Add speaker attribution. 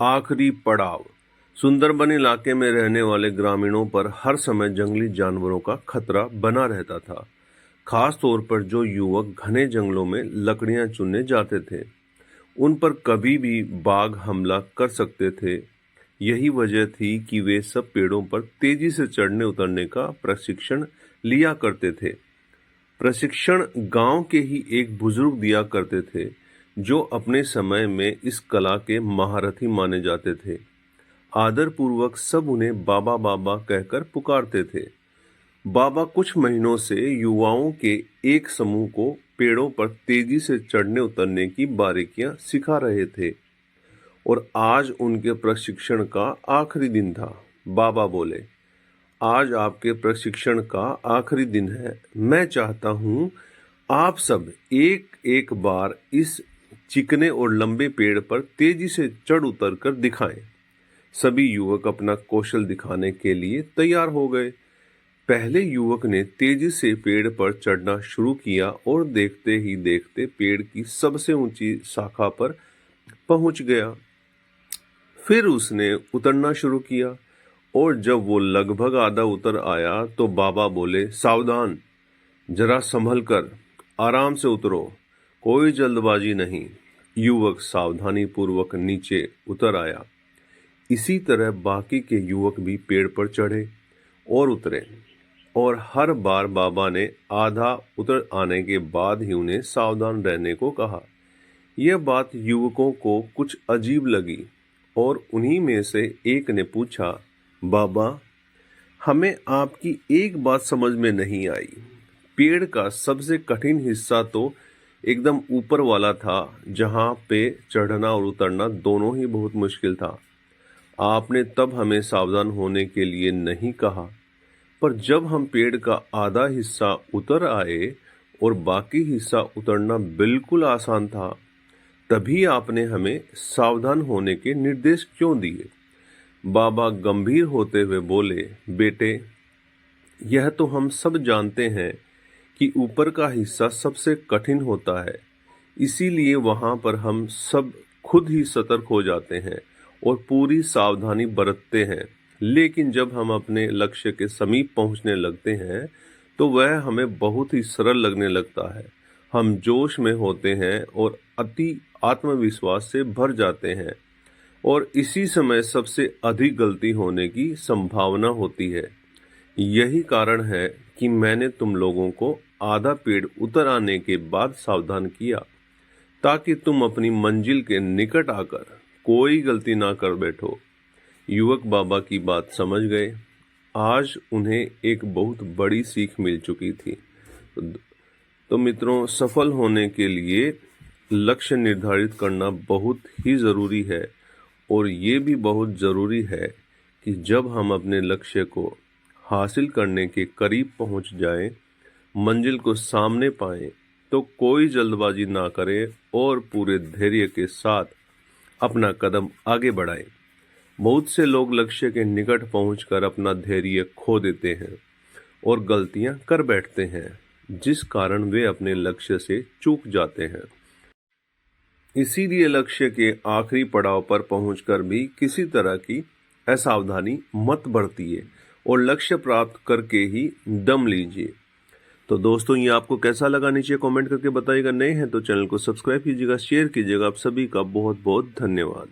Speaker 1: आखिरी पड़ाव। सुंदरबन इलाके में रहने वाले ग्रामीणों पर हर समय जंगली जानवरों का खतरा बना रहता था। खास तौर पर जो युवक घने जंगलों में लकड़ियां चुनने जाते थे, उन पर कभी भी बाघ हमला कर सकते थे। यही वजह थी कि वे सब पेड़ों पर तेजी से चढ़ने उतरने का प्रशिक्षण लिया करते थे। प्रशिक्षण गांव के ही एक बुजुर्ग दिया करते थे, जो अपने समय में इस कला के महारथी माने जाते थे। आदर पूर्वक सब उन्हें बाबा बाबा कहकर पुकारते थे। बाबा कुछ महीनों से युवाओं के एक समूह को पेड़ों पर तेजी से चढ़ने उतरने की बारीकियां सिखा रहे थे और आज उनके प्रशिक्षण का आखिरी दिन था। बाबा बोले, आज आपके प्रशिक्षण का आखिरी दिन है। मैं चाहता हूँ आप सब एक एक बार इस चिकने और लंबे पेड़ पर तेजी से चढ़ उतर कर दिखाएं। सभी युवक अपना कौशल दिखाने के लिए तैयार हो गए। पहले युवक ने तेजी से पेड़ पर चढ़ना शुरू किया और देखते ही देखते पेड़ की सबसे ऊंची शाखा पर पहुंच गया। फिर उसने उतरना शुरू किया और जब वो लगभग आधा उतर आया तो बाबा बोले, सावधान, जरा संभल कर, आराम से उतरो, कोई जल्दबाजी नहीं। युवक सावधानी पूर्वक नीचे उतर आया। इसी तरह बाकी के युवक भी पेड़ पर चढ़े और उतरे और हर बार बाबा ने आधा उतर आने के बाद ही उन्हें सावधान रहने को कहा। यह बात युवकों को कुछ अजीब लगी और उन्हीं में से एक ने पूछा, बाबा, हमें आपकी एक बात समझ में नहीं आई। पेड़ का सबसे कठिन हिस्सा तो एकदम ऊपर वाला था, जहां पे चढ़ना और उतरना दोनों ही बहुत मुश्किल था। आपने तब हमें सावधान होने के लिए नहीं कहा, पर जब हम पेड़ का आधा हिस्सा उतर आए और बाकी हिस्सा उतरना बिल्कुल आसान था, तभी आपने हमें सावधान होने के निर्देश क्यों दिए? बाबा गंभीर होते हुए बोले, बेटे, यह तो हम सब जानते हैं कि ऊपर का हिस्सा सबसे कठिन होता है, इसीलिए वहां पर हम सब खुद ही सतर्क हो जाते हैं और पूरी सावधानी बरतते हैं। लेकिन जब हम अपने लक्ष्य के समीप पहुंचने लगते हैं तो वह हमें बहुत ही सरल लगने लगता है। हम जोश में होते हैं और अति आत्मविश्वास से भर जाते हैं और इसी समय सबसे अधिक गलती होने की संभावना होती है। यही कारण है कि मैंने तुम लोगों को आधा पेड़ उतर आने के बाद सावधान किया, ताकि तुम अपनी मंजिल के निकट आकर कोई गलती ना कर बैठो। युवक बाबा की बात समझ गए। आज उन्हें एक बहुत बड़ी सीख मिल चुकी थी। तो मित्रों, सफल होने के लिए लक्ष्य निर्धारित करना बहुत ही ज़रूरी है और ये भी बहुत ज़रूरी है कि जब हम अपने लक्ष्य को हासिल करने के करीब पहुंच जाएं, मंजिल को सामने पाएं, तो कोई जल्दबाजी ना करें और पूरे धैर्य के साथ अपना कदम आगे बढ़ाएं। बहुत से लोग लक्ष्य के निकट पहुंचकर अपना धैर्य खो देते हैं और गलतियां कर बैठते हैं, जिस कारण वे अपने लक्ष्य से चूक जाते हैं। इसीलिए लक्ष्य के आखिरी पड़ाव पर पहुंचकर भी किसी तरह की असावधानी मत बरतिए और लक्ष्य प्राप्त करके ही दम लीजिए। तो दोस्तों, ये आपको कैसा लगा नीचे कमेंट करके बताइएगा। नए हैं तो चैनल को सब्सक्राइब कीजिएगा, शेयर कीजिएगा। आप सभी का बहुत बहुत धन्यवाद।